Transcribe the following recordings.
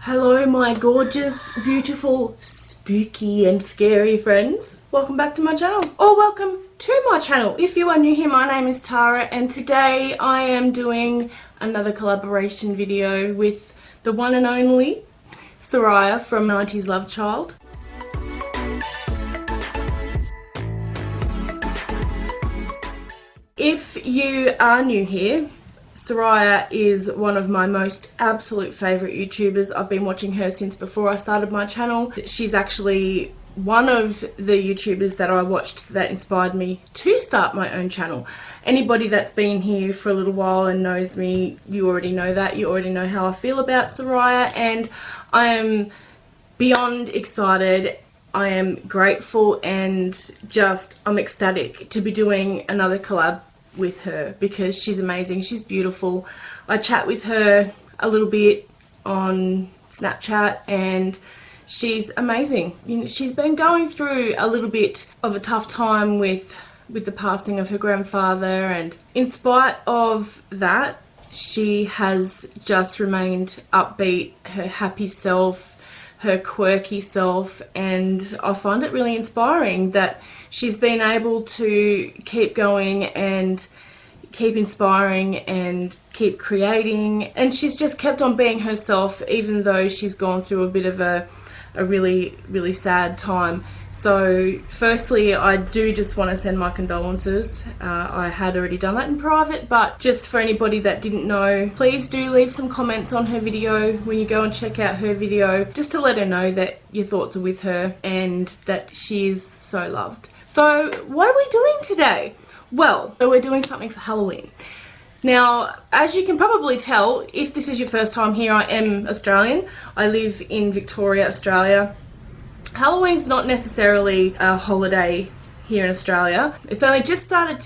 Hello my gorgeous, beautiful, spooky and scary friends. Welcome back to my channel, or welcome to my channel. If you are new here, my name is Tara and today I am doing another collaboration video with the one and only Sariah from 90s LoveChild. If you are new here, Sariah is one of my most absolute favourite YouTubers. I've been watching her since before I started my channel. She's actually one of the YouTubers that I watched that inspired me to start my own channel. Anybody that's been here for a little while and knows me, you already know that. You already know how I feel about Sariah, and I am beyond excited. I am grateful and I'm ecstatic to be doing another collab with her because she's amazing, she's beautiful. I chat with her a little bit on Snapchat and she's amazing. You know, she's been going through a little bit of a tough time with the passing of her grandfather, and in spite of that she has just remained upbeat, her happy self, her quirky self, and I find it really inspiring that she's been able to keep going and keep inspiring and keep creating, and she's just kept on being herself even though she's gone through a bit of a really sad time. So firstly, I do just want to send my condolences. I had already done that in private, but just for anybody that didn't know, please do leave some comments on her video when you go and check out her video, just to let her know that your thoughts are with her and that she is so loved. So what are we doing today? Well, we're doing something for Halloween. Now, as you can probably tell, if this is your first time here, I am Australian. I live in Victoria, Australia. Halloween's not necessarily a holiday here in Australia. It's only just started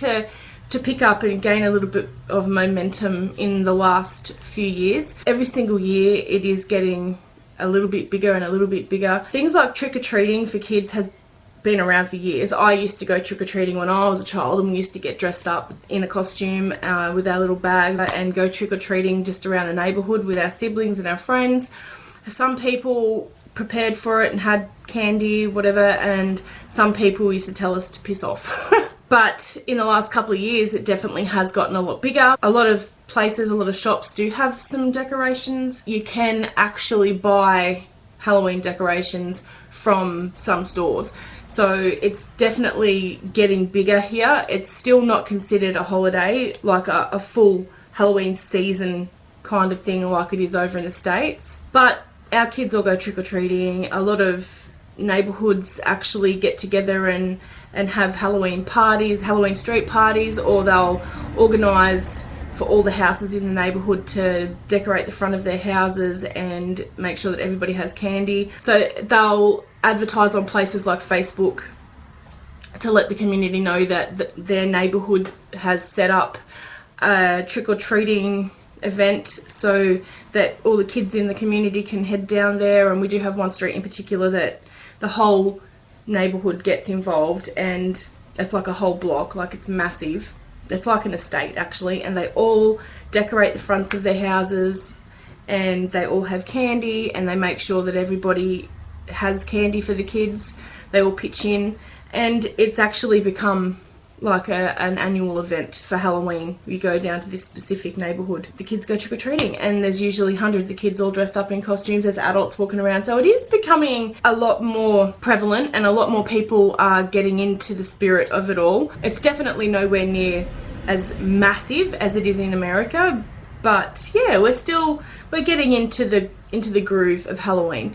to pick up and gain a little bit of momentum in the last few years. Every single year it is getting a little bit bigger and a little bit bigger. Things like trick-or-treating for kids has been around for years. I used to go trick-or-treating when I was a child, and we used to get dressed up in a costume with our little bags and go trick-or-treating just around the neighbourhood with our siblings and our friends. Some people prepared for it and had candy, whatever, and some people used to tell us to piss off. But in the last couple of years it definitely has gotten a lot bigger. A lot of places, a lot of shops do have some decorations. You can actually buy Halloween decorations from some stores. So it's definitely getting bigger here. It's still not considered a holiday, like a full Halloween season kind of thing like it is over in the States. But our kids all go trick-or-treating. A lot of neighbourhoods actually get together and have Halloween parties, Halloween street parties, or they'll organise for all the houses in the neighbourhood to decorate the front of their houses and make sure that everybody has candy. So they'll advertise on places like Facebook to let the community know that their neighbourhood has set up a trick-or-treating event so that all the kids in the community can head down there. And we do have one street in particular that the whole neighbourhood gets involved, and it's like a whole block, like it's massive. It's like an estate actually, and they all decorate the fronts of their houses and they all have candy, and they make sure that everybody has candy for the kids. They all pitch in, and it's actually become like an annual event for Halloween. You go down to this specific neighbourhood, the kids go trick-or-treating, and there's usually hundreds of kids all dressed up in costumes. There's adults walking around, so it is becoming a lot more prevalent and a lot more people are getting into the spirit of it all. It's definitely nowhere near as massive as it is in America, but yeah, we're getting into the groove of Halloween.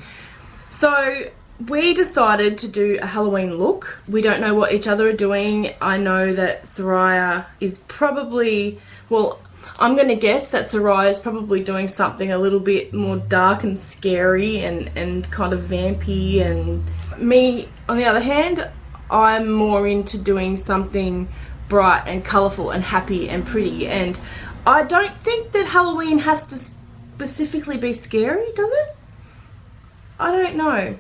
So we decided to do a Halloween look. We don't know what each other are doing. I know that Sariah is probably, well, I'm going to guess that Sariah is probably doing something a little bit more dark and scary and kind of vampy, and me, on the other hand, I'm more into doing something bright and colourful and happy and pretty. And I don't think that Halloween has to specifically be scary, does it? I don't know.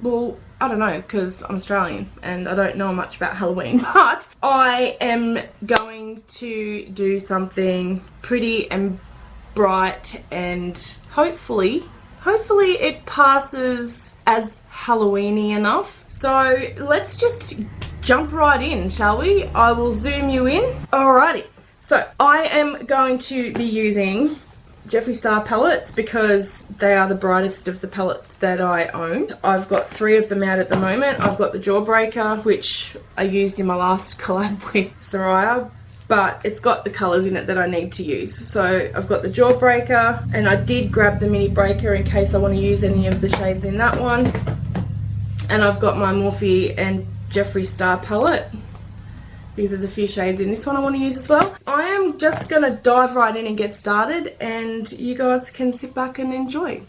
Well, I don't know, because I'm Australian and I don't know much about Halloween, but I am going to do something pretty and bright, and hopefully it passes as Halloweeny enough. So let's just jump right in, shall we? I will zoom you in. Alrighty, so I am going to be using Jeffree Star palettes because they are the brightest of the palettes that I own. I've got 3 of them out at the moment. I've got the Jawbreaker, which I used in my last collab with Sariah, but it's got the colours in it that I need to use. So I've got the Jawbreaker, and I did grab the Mini Breaker in case I want to use any of the shades in that one. And I've got my Morphe and Jeffree Star palette, because there's a few shades in this one I want to use as well. I am just going to dive right in and get started, and you guys can sit back and enjoy.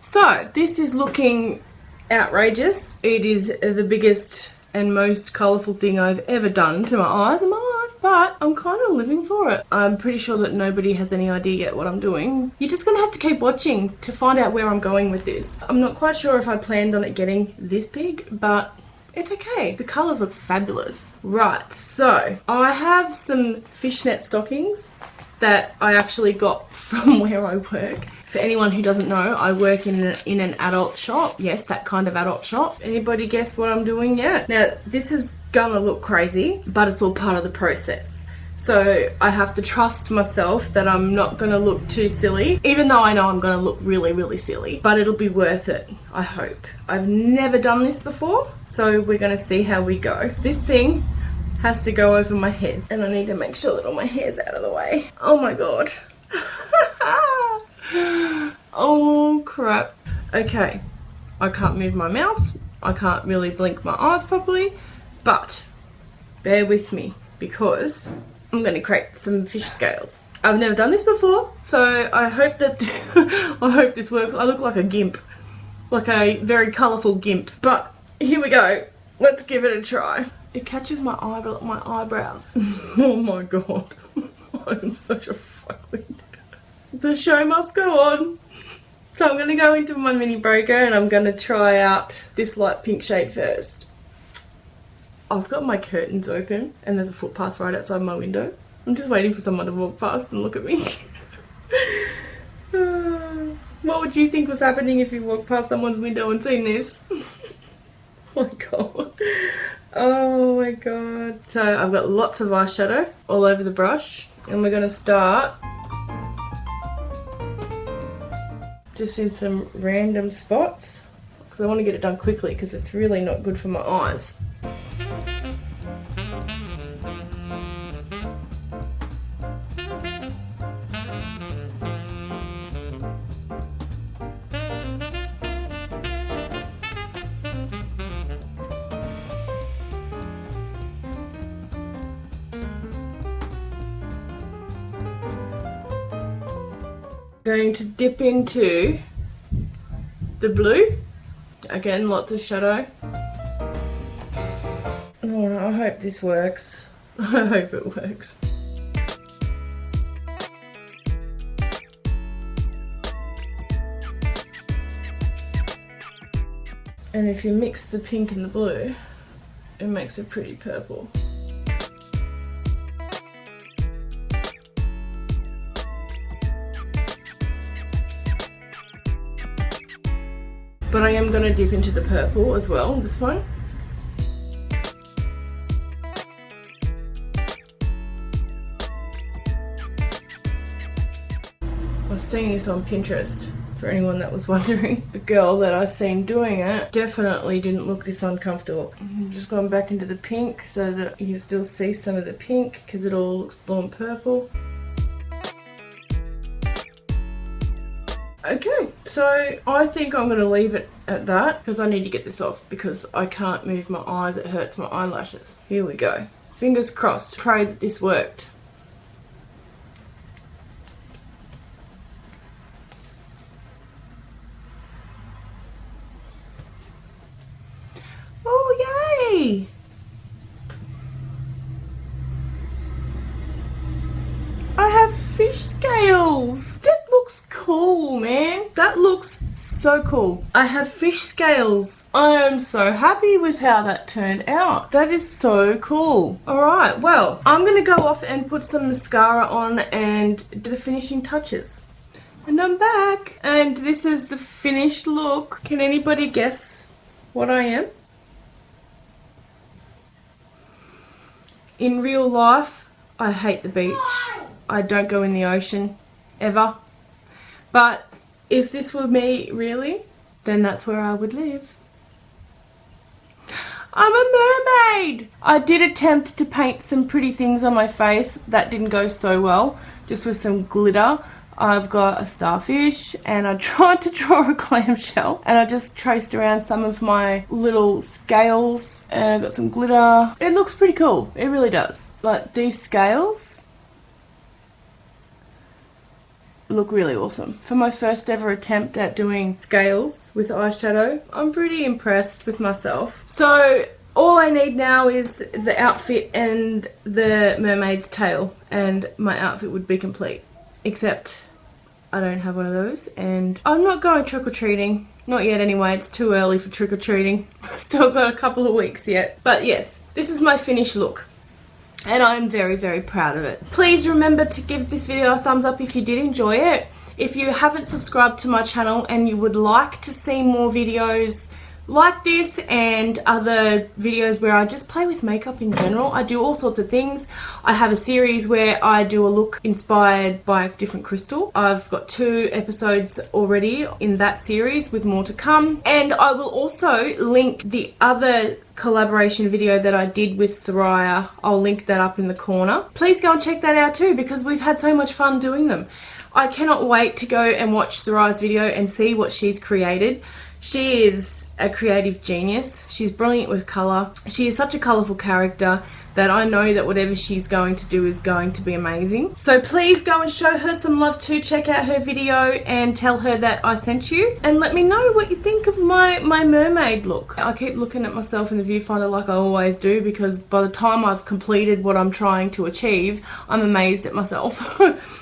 So this is looking outrageous. It is the biggest and most colourful thing I've ever done to my eyes in my life, but I'm kind of living for it. I'm pretty sure that nobody has any idea yet what I'm doing. You're just gonna have to keep watching to find out where I'm going with this. I'm not quite sure if I planned on it getting this big, but it's okay. The colours look fabulous. Right, so I have some fishnet stockings that I actually got from where I work. For anyone who doesn't know, I work in an adult shop. Yes, that kind of adult shop. Anybody guess what I'm doing yet? Now, this is gonna look crazy, but it's all part of the process. So I have to trust myself that I'm not gonna look too silly, even though I know I'm gonna look really, really silly. But it'll be worth it, I hope. I've never done this before, so we're gonna see how we go. This thing has to go over my head, and I need to make sure that all my hair's out of the way. Oh my god. Oh crap. Okay, I can't move my mouth, I can't really blink my eyes properly, but bear with me because I'm going to create some fish scales. I've never done this before, so I hope that I hope this works. I look like a gimp, like a very colourful gimp, but here we go. Let's give it a try. It catches my eyebrows. Oh my god. I am such a fuckwit. The show must go on. So I'm going to go into my mini broker and I'm going to try out this light pink shade first. I've got my curtains open and there's a footpath right outside my window. I'm just waiting for someone to walk past and look at me. What would you think was happening if you walked past someone's window and seen this? Oh my god. Oh my god. So I've got lots of eyeshadow all over the brush and we're going to start just in some random spots because I want to get it done quickly because it's really not good for my eyes. Going to dip into the blue. Again, lots of shadow. Oh, I hope this works. I hope it works. And if you mix the pink and the blue, it makes a pretty purple. But I am going to dip into the purple as well, this one. I was seeing this on Pinterest, for anyone that was wondering. The girl that I seen doing it definitely didn't look this uncomfortable. I'm just going back into the pink so that you can still see some of the pink because it all looks blue and purple. Okay, so I think I'm going to leave it at that because I need to get this off because I can't move my eyes, it hurts my eyelashes. Here we go. Fingers crossed. Pray that this worked. Oh, yay! I have fish scales! That looks cool, man. That looks so cool. I have fish scales. I am so happy with how that turned out. That is so cool. Alright, well, I'm going to go off and put some mascara on and do the finishing touches. And I'm back. And this is the finished look. Can anybody guess what I am? In real life, I hate the beach. I don't go in the ocean, ever. But if this were me, really, then that's where I would live. I'm a mermaid! I did attempt to paint some pretty things on my face. That didn't go so well, just with some glitter. I've got a starfish and I tried to draw a clamshell and I just traced around some of my little scales and I got some glitter. It looks pretty cool, it really does. Like these scales, look really awesome. For my first ever attempt at doing scales with eyeshadow, I'm pretty impressed with myself. So all I need now is the outfit and the mermaid's tail, and my outfit would be complete. Except I don't have one of those, and I'm not going trick-or-treating. Not yet anyway, it's too early for trick-or-treating. Still got a couple of weeks yet. But yes, this is my finished look, and I'm very, very proud of it. Please remember to give this video a thumbs up if you did enjoy it. If you haven't subscribed to my channel and you would like to see more videos like this and other videos where I just play with makeup in general, I do all sorts of things. I have a series where I do a look inspired by a different crystal. I've got 2 episodes already in that series with more to come, and I will also link the other collaboration video that I did with Sariah. I'll link that up in the corner. Please go and check that out too, because we've had so much fun doing them. I cannot wait to go and watch Sariah's video and see what she's created. She is a creative genius. She's brilliant with colour. She is such a colourful character that I know that whatever she's going to do is going to be amazing. So please go and show her some love too. Check out her video and tell her that I sent you. And let me know what you think of my mermaid look. I keep looking at myself in the viewfinder like I always do, because by the time I've completed what I'm trying to achieve, I'm amazed at myself.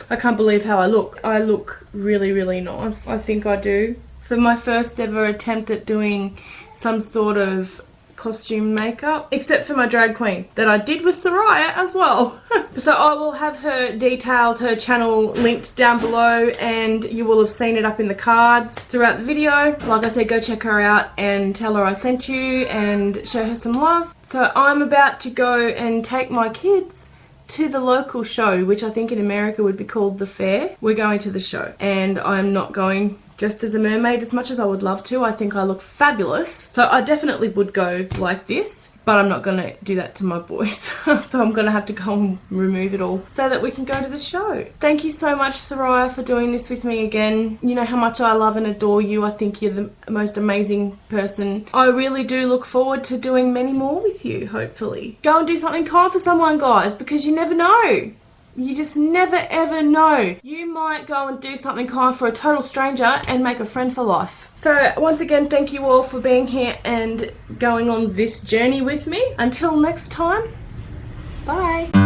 I can't believe how I look. I look really, really nice. I think I do. For my first ever attempt at doing some sort of costume makeup, except for my drag queen that I did with Sariah as well. So I will have her details, her channel linked down below, and you will have seen it up in the cards throughout the video. Like I said, go check her out and tell her I sent you and show her some love. So I'm about to go and take my kids to the local show, which I think in America would be called the fair. We're going to the show, and I'm not going just as a mermaid as much as I would love to. I think I look fabulous, so I definitely would go like this, but I'm not going to do that to my boys. So I'm going to have to go and remove it all so that we can go to the show. Thank you so much, Sariah, for doing this with me again. You know how much I love and adore you. I think you're the most amazing person. I really do look forward to doing many more with you, hopefully. Go and do something kind for someone, guys, because you never know. You just never ever know. You might go and do something kind for a total stranger and make a friend for life. So once again, thank you all for being here and going on this journey with me. Until next time, bye.